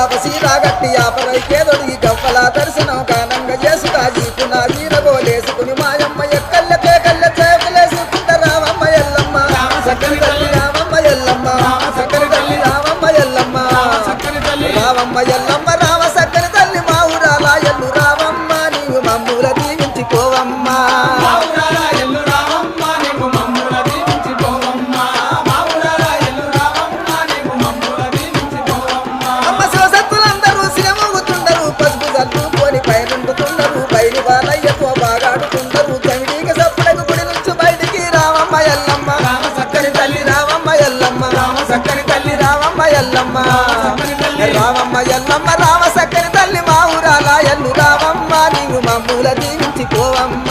తాపసి రాగట్టి ఆపరైకేదొడిగి గవ్వల దర్శనం కానంగా చేసుగా జీపున వీరగోలేసుకుని మాయమ్మ ఎక్కల్లకే కళ్ళ చేపలేసుకుంట రామమ్మ ఎల్లమ్మ సక్కని తల్లి రామమ్మ ఎల్లమ్మ సక్కని తల్లి రామమ్మ ఎల్లమ్మ రామమ్మ ఎల్లమ్మ రామ సక్కని తల్లి మా ఊరాల ఎల్లు రామమ్మ నీవు మమ్ముల దీవించుకోవమ్మా అమ్మ శివసత్తులందరూ సిరమూగుతుండరు పసుపు చల్లుకొని పైనుండుతుండరు బయలు వాళ్ళయ్యతో బాగాడుతుండరు కమిడీకి సప్పుడకు గుడి నుంచి బయటికి రామమ్మ ఎల్లమ్మ సక్కని తల్లి రామమ్మ ఎల్లమ్మ సక్కని తల్లి రామమ్మ ఎల్లమ్మ రామమ్మ ఎల్లమ్మ రామ సక్కని తల్లి మా ఊరాల ఎల్లు రామమ్మ నీవు మమ్ముల దీవించుకోవమ్మ